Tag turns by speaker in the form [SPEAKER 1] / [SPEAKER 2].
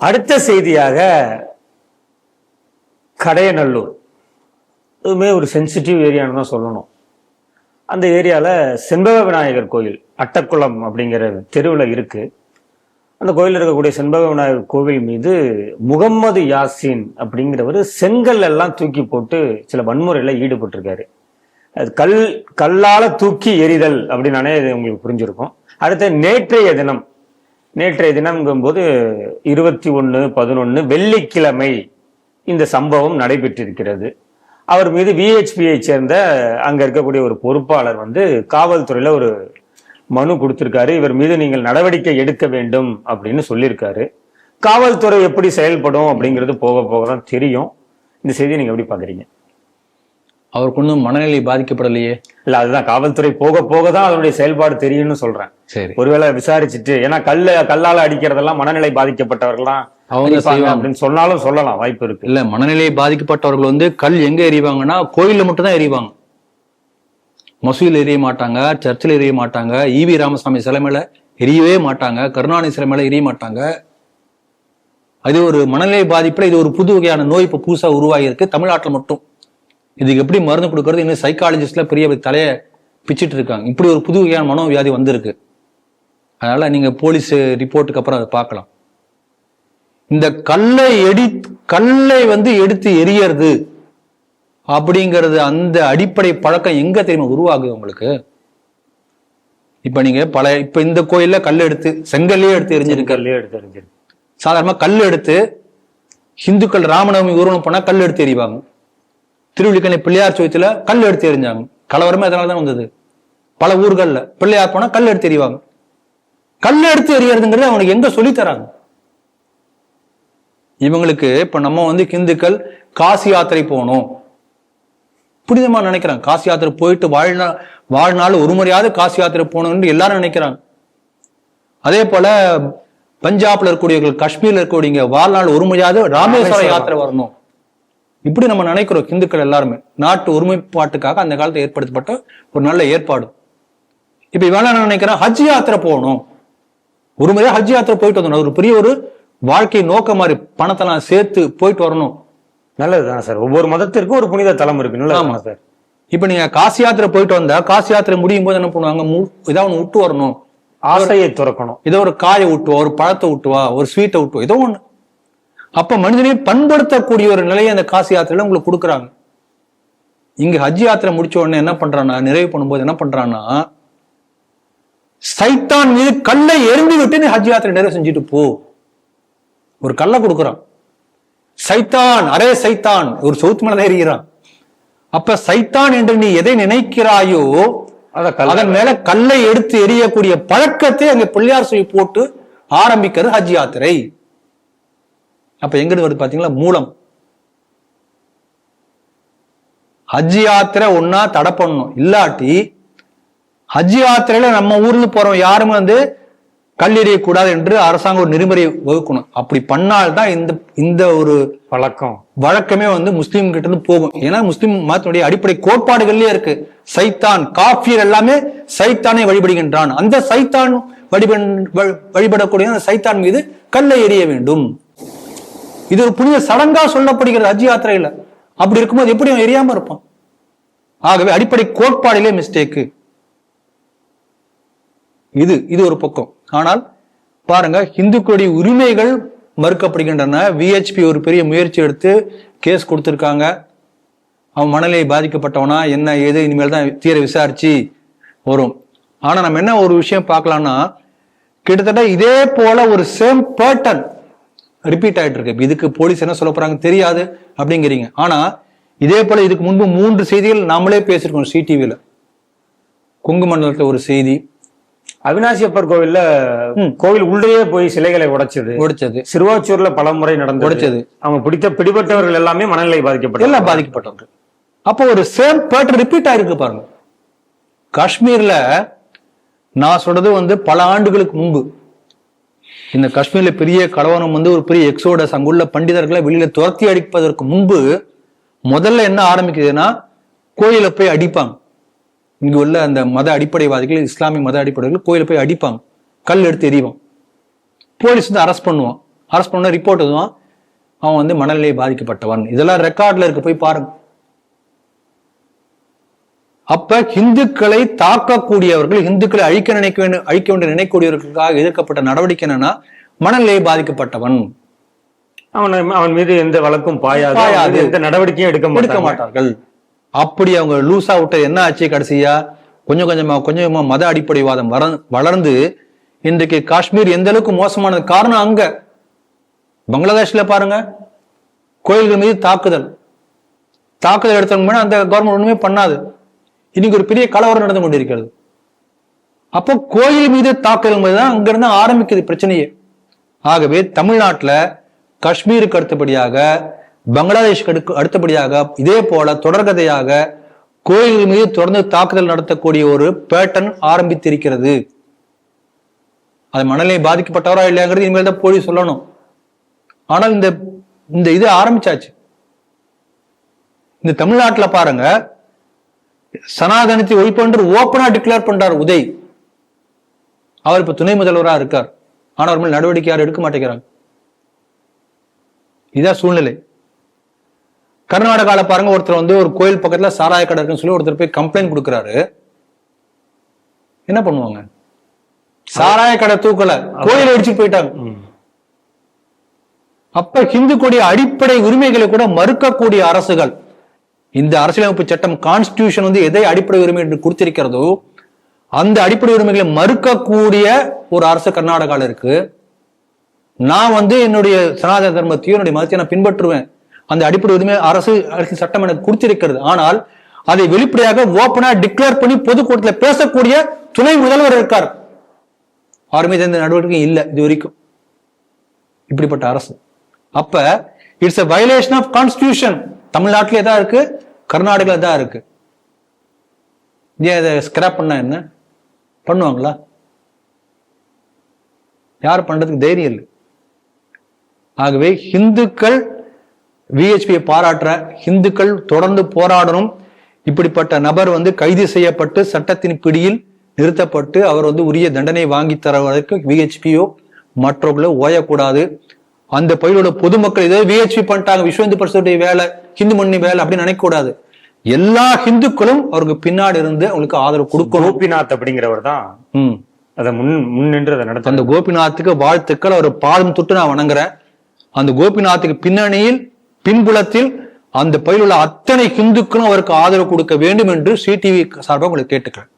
[SPEAKER 1] அடுத்த செய்தியாக கடையநல்லூர், இதுவுமே ஒரு சென்சிட்டிவ் ஏரியான்னு தான் சொல்லணும். அந்த ஏரியாவில் செண்பக விநாயகர் கோயில் அட்டக்குளம் அப்படிங்கிற தெருவில் இருக்கு. அந்த கோயிலில் இருக்கக்கூடிய செண்பக விநாயகர் கோவில் மீது முகம்மது யாசின் அப்படிங்கிறவர் செங்கல் எல்லாம் தூக்கி போட்டு சில வன்முறையில் ஈடுபட்டிருக்காரு. அது கல்லால தூக்கி எறிதல் அப்படின்னானே இது உங்களுக்கு புரிஞ்சிருக்கும். அடுத்த நேற்றைய தினம்ங்கும்போது 21/11 வெள்ளிக்கிழமை இந்த சம்பவம் நடைபெற்றிருக்கிறது. அவர் மீது விஹெச்பியை சேர்ந்த அங்க இருக்கக்கூடிய ஒரு பொறுப்பாளர் காவல்துறையில ஒரு மனு கொடுத்திருக்காரு. இவர் மீது நீங்கள் நடவடிக்கை எடுக்க வேண்டும் அப்படின்னு சொல்லியிருக்காரு. காவல்துறை எப்படி செயல்படும் அப்படிங்கிறது போக போக தான் தெரியும். இந்த செய்தியை நீங்க எப்படி பாக்குறீங்க?
[SPEAKER 2] அவருக்கு ஒன்றும் மனநிலை பாதிக்கப்படலையே.
[SPEAKER 1] இல்ல, அதுதான் காவல்துறை போக போக தான் அதனுடைய செயல்பாடு தெரியும்னு சொல்றேன்.
[SPEAKER 2] சரி,
[SPEAKER 1] ஒருவேளை விசாரிச்சுட்டு, ஏன்னா கல்லால அடிக்கிறதெல்லாம் மனநிலை பாதிக்கப்பட்டவர்கள்லாம்
[SPEAKER 2] அவங்க
[SPEAKER 1] அப்படின்னு சொன்னாலும் சொல்லலாம், வாய்ப்பு இருக்கு.
[SPEAKER 2] இல்ல, மனநிலை பாதிக்கப்பட்டவர்கள் கல் எங்க எறிவாங்கன்னா கோயில்ல மட்டும் தான் எறிவாங்க. மசூதியில் எரிய மாட்டாங்க, சர்ச்சில் எரிய மாட்டாங்க, ஈவி ராமசாமி சிலை மேல எரியவே மாட்டாங்க, கருணாநிதி சிலை மேல எரிய மாட்டாங்க. அது ஒரு மனநிலை பாதிப்புல இது ஒரு புது வகையான நோய் இப்ப புதுசா உருவாகி இருக்கு தமிழ்நாட்டில் மட்டும். இதுக்கு எப்படி மருந்து கொடுக்கறது இன்னும் சைக்காலஜிஸ்ட்ல பெரிய தலைய பிச்சுட்டு இருக்காங்க. இப்படி ஒரு புது வகையான மனோவியாதி வந்திருக்கு. அதனால நீங்க போலீஸ் ரிப்போர்ட்டுக்கு அப்புறம் அதை பார்க்கலாம். இந்த கல்லை எடுத்து எரியறது அப்படிங்கிறது அந்த அடிப்படை பழக்கம் எங்க தெரியுமா உருவாகுது உங்களுக்கு? இப்ப நீங்க இப்ப இந்த கோயில்ல கல் எடுத்து செங்கல்லே எடுத்து எரிஞ்சிருக்கு. சாதாரணமா கல் எடுத்து ஹிந்துக்கள் ராமநவமி ஊர்வலம் போனா கல் எடுத்து எறிவாங்க. திருவள்ளிக்கணி பிள்ளையார் சோயத்துல கல் எடுத்து எறிஞ்சாங்க. கலவரமே அதனாலதான் வந்தது. பல ஊர்கள்ல பிள்ளையார் போனா கல் எடுத்து எறிவாங்க. கல் எடுத்து எறியறதுங்கிறது அவனுக்கு எங்க சொல்லி தராங்க? இவங்களுக்கு இப்ப நம்ம ஹிந்துக்கள் காசி யாத்திரை போகணும் புனிதமா நினைக்கிறாங்க. காசி யாத்திரை போயிட்டு வாழ்நாள் ஒரு முறையாவது காசி யாத்திரை போகணும்னு எல்லாரும் நினைக்கிறாங்க. அதே போல பஞ்சாப்ல இருக்கக்கூடியவர்கள், காஷ்மீர்ல இருக்கக்கூடிய வாழ்நாள் ஒரு முறையாவது ராமேஸ்வர யாத்திரை வரணும். இப்படி நம்ம நினைக்கிறோம் ஹிந்துக்கள் எல்லாருமே. நாட்டு ஒருமைப்பாட்டுக்காக அந்த காலத்தில் ஏற்படுத்தப்பட்ட ஒரு நல்ல ஏற்பாடு. இப்ப இவன் நினைக்கிறேன் ஹஜ் யாத்திரை போகணும், ஒரு முறையா ஹஜ் யாத்திரை போயிட்டு வரணும். ஒரு பெரிய ஒரு வாழ்க்கை நோக்க மாதிரி பணத்தெல்லாம் சேர்த்து போயிட்டு வரணும்.
[SPEAKER 1] நல்லதுதான் சார். ஒவ்வொரு மதத்திற்கும் ஒரு புனித தலம் இருக்கு. நல்லதா சார்.
[SPEAKER 2] இப்ப நீங்க காசி யாத்திரை போயிட்டு வந்தா காசி யாத்திரை முடியும் போது என்ன பண்ணுவாங்க? ஏதாவது ஒண்ணு விட்டு வரணும்,
[SPEAKER 1] ஆசையை துறக்கணும்.
[SPEAKER 2] ஏதோ ஒரு காயை விட்டுவா, ஒரு பழத்தை விட்டுவா, ஒரு ஸ்வீட்டை விட்டுவா, ஏதோ ஒண்ணு. அப்ப மனிதனையும் பண்படுத்தக்கூடிய ஒரு நிலையை அந்த காசி யாத்திரையில உங்களுக்கு கொடுக்குறாங்க. இங்க ஹஜ் யாத்திரை முடிச்ச உடனே என்ன பண்றான்னா, நிறைவு பண்ணும்போது என்ன பண்றான்னா, சைத்தான் மீது கல்லை எரிந்து விட்டு நீ ஹஜ் யாத்திரை நிறைவு செஞ்சுட்டு போ. ஒரு கல்லை கொடுக்குறான். சைத்தான், அரே சைத்தான், ஒரு சவுத்து மேலதான் எரிகிறான். அப்ப சைத்தான் என்று நீ எதை நினைக்கிறாயோ அதன் மேல கல்லை எடுத்து எரியக்கூடிய பழக்கத்தை அங்க பிள்ளையார் சொல்லி போட்டு ஆரம்பிக்கிறது ஹஜ் யாத்திரை. அப்ப எங்கிருந்து வருது பாத்தீங்களா? மூலம். ஹஜ் யாத்திரை ஒன்னா தடை பண்ணணும். இல்லாட்டி ஹஜ் யாத்திரையில நம்ம ஊர்ல போறோம் யாருமே கல் எறியக்கூடாது என்று அரசாங்கம் ஒரு நெறிமுறையை வகுக்கணும். அப்படி பண்ணால்தான் இந்த ஒரு வழக்கமே முஸ்லீம் கிட்ட இருந்து போகும். ஏன்னா முஸ்லீம் மதத்தினுடைய அடிப்படை கோட்பாடுகள்லயே இருக்கு. சைத்தான், காஃபியர் எல்லாமே சைத்தானை வழிபடுகின்றான். அந்த சைத்தான் வழிபடக்கூடிய அந்த சைத்தான் மீது கல்லை எறிய வேண்டும். இது ஒரு புனித சடங்கா சொல்லப்படுகிறது ஹஜ் யாத்திரையில. அப்படி இருக்கும்போது எப்படி அவன் எரியாம இருப்பான்? ஆகவே அடிப்படை கோட்பாடிலே மிஸ்டேக்கு. இது ஒரு பக்கம். ஆனால் பாருங்க, இந்துக்களுடைய உரிமைகள் மறுக்கப்படுகின்றன. விஹெச்பி ஒரு பெரிய முயற்சி எடுத்து கேஸ் கொடுத்திருக்காங்க. அவன் மனநிலை பாதிக்கப்பட்டவனா என்ன ஏது இனிமேல் தான் தீர விசாரிச்சு வரும். ஆனா நம்ம என்ன ஒரு விஷயம் பார்க்கலாம்னா, கிட்டத்தட்ட இதே போல ஒரு சேம் பேட்டர்ன் ரிப்பீட் ஆயிட்டு இருக்கு. இதுக்கு போலீஸ் என்ன சொல்ல போறாங்க தெரியாது அப்படிங்கிறீங்க. ஆனா இதே போல இதுக்கு முன்பு 3 செய்திகள் நாமளே பேசிருக்கோம். சிடிவில குங்குமண்டலத்துல ஒரு செய்தி,
[SPEAKER 1] அவினாசி அப்பர் கோவில்ல கோவில் உள்ளே போய் சிலைகளை உடைச்சது, சிறுவாச்சூர்ல பல முறை நடந்தது. அவங்க பிடிபட்டவர்கள் எல்லாமே மனநிலை
[SPEAKER 2] பாதிக்கப்பட்டவர்கள். அப்போ ஒரு சேம் பேட்டர்ன் ரிப்பீட் ஆயிருக்கு பாருங்க. காஷ்மீர்ல நான் சொல்றது பல ஆண்டுகளுக்கு முன்பு இந்த காஷ்மீர்ல பெரிய கலவரம் ஒரு பெரிய எக்ஸோடஸ், அங்குள்ள பண்டிதர்களை வெளியில துரத்தி அடிப்பதற்கு முன்பு முதல்ல என்ன ஆரம்பிக்குதுன்னா, கோயில போய் அடிப்பாங்க. இங்க உள்ள அந்த மத அடிப்படைவாதிகள், இஸ்லாமிய மத அடிப்படைகள் கோயில போய் அடிப்பாங்க, கல் எடுத்து எறிவான். போலீஸ் அரெஸ்ட் பண்ணுவான். அரெஸ்ட் பண்ண ரிப்போர்ட் எதுவும் அவன் வந்து மனநிலை பாதிக்கப்பட்டவன். இதெல்லாம் ரெக்கார்ட்ல இருக்கு, போய் பாருங்க. அப்ப இந்துக்களை தாக்கக்கூடியவர்கள், இந்துக்களை அழிக்க வேண்டிய நினைக்கக்கூடியவர்களுக்காக எதிர்க்கப்பட்ட நடவடிக்கை என்னன்னா மனநிலையை பாதிக்கப்பட்டவன்.
[SPEAKER 1] அவன் மீது எந்த வழக்கும் பாயாது, எந்த நடவடிக்கையும் எடுக்க மாட்டார்கள்.
[SPEAKER 2] அப்படி அவங்க லூசா விட்ட என்ன ஆச்சு, கடைசியா கொஞ்சம் கொஞ்சமா மத அடிப்படைவாதம் வளர்ந்து இன்றைக்கு காஷ்மீர் எந்த அளவுக்கு மோசமானது காரணம் அங்க. பங்களாதேஷ்ல பாருங்க, கோயில்கள் மீது தாக்குதல் எடுத்தவங்க அந்த கவர்மெண்ட் ஒண்ணுமே பண்ணாது. இன்னைக்கு ஒரு பெரிய கலவரம் நடந்து கொண்டிருக்கிறது. அப்போ கோயில் மீது தாக்குதல் தான் அங்கிருந்து ஆரம்பிக்குது பிரச்சனையே. ஆகவே தமிழ்நாட்டுல காஷ்மீருக்கு அடுத்தபடியாக, பங்களாதேஷ்க்கு அடுத்தபடியாக இதே போல தொடர்கதையாக கோயில்கள் மீது தொடர்ந்து தாக்குதல் நடத்தக்கூடிய ஒரு பேட்டர்ன் ஆரம்பித்திருக்கிறது. அது மனநிலை பாதிக்கப்பட்டவரா இல்லையாங்கிறது இனிமேல் தான் போய் சொல்லணும். ஆனால் இந்த இது ஆரம்பிச்சாச்சு. இந்த தமிழ்நாட்டுல பாருங்க, சனாதனத்தை ஒழிப்பு ஓப்பனா டிக்ளேர் பண்றார் உதய். அவர் இப்ப துணை முதல்வராக இருக்கார். ஆனா அவர் மேல் நடவடிக்கை யாரும் எடுக்க மாட்டேங்கிறாங்க. இதான் சூழ்நிலை. கர்நாடகால பாருங்க, ஒருத்தர் வந்து ஒரு கோயில் பக்கத்துல சாராய கடை இருக்குன்னு சொல்லி ஒருத்தர் போய் கம்ப்ளைண்ட் கொடுக்கிறாரு. என்ன பண்ணுவாங்க? சாராய கடை தூக்கல, கோயில் அடிச்சுட்டு போயிட்டாங்க. அப்ப இந்துக்களுடைய அடிப்படை உரிமைகளை கூட மறுக்கக்கூடிய அரசுகள், இந்த அரசியலமைப்பு சட்டம் கான்ஸ்டிடியூஷன் வந்து எதை அடிப்படை உரிமை என்று கொடுத்திருக்கிறதோ அந்த அடிப்படை உரிமைகளை மறுக்கக்கூடிய ஒரு அரசு கர்நாடகால இருக்கு. நான் வந்து என்னுடைய சனாதன தர்மத்தையும் என்னுடைய மதத்தை நான் பின்பற்றுவேன், அந்த அடிப்படை உரிமை அரசு சட்டம் எனக்கு கொடுத்திருக்கிறது. ஆனால் அதை வெளிப்படையாக ஓப்பனா டிக்ளேர் பண்ணி பொதுக்கூட்டத்தில் பேசக்கூடிய துணை முதல்வர் இருக்கார். அவர் மீது எந்த நடவடிக்கையும் இல்லை இது வரைக்கும். இப்படிப்பட்ட அரசு. அப்ப it's a violation of constitution. தமிழ்நாட்டிலே தான் இருக்கு, கர்நாடகால தான் இருக்கு. ஏன் இதை ஸ்கிராப் பண்ணா என்ன பண்ணுவாங்களா? யார் பண்றதுக்கு தைரியம் இல்லை. ஆகவே இந்துக்கள் விஹெச்பியை பாராட்டுற, இந்துக்கள் தொடர்ந்து போராடணும். இப்படிப்பட்ட நபர் வந்து கைது செய்யப்பட்டு சட்டத்தின் பிடியில் நிறுத்தப்பட்டு அவர் வந்து உரிய தண்டனை வாங்கி தர வரைக்கும் விஹெச்பியோ மற்றவர்களோ ஓயக்கூடாது. அந்த பயிரோட பொதுமக்கள் இதை விஹெச்பி பண்ணிட்டாங்க, விஸ்வ இந்து பரிஷத்துடைய வேலை, ஹிந்து மண்ணி வேலை அப்படின்னு நினைக்க கூடாது. எல்லா ஹிந்துக்களும் அவருக்கு பின்னாடி இருந்து அவங்களுக்கு ஆதரவு கொடுக்கணும்.
[SPEAKER 1] கோபிநாத் அப்படிங்கிறவர் தான் அதை முன்னின்று அதை நடத்த.
[SPEAKER 2] அந்த கோபிநாத்துக்கு வாழ்த்துக்கள். அவர் பாதம் தொட்டு நான் வணங்குறேன். அந்த கோபிநாத்துக்கு பின்னணியில் பின்புலத்தில் அந்த பயிலுள்ள அத்தனை ஹிந்துக்களும் அவருக்கு ஆதரவு கொடுக்க வேண்டும் என்று சிடிவி சார்பாக உங்களுக்கு கேட்டுக்கிறேன்.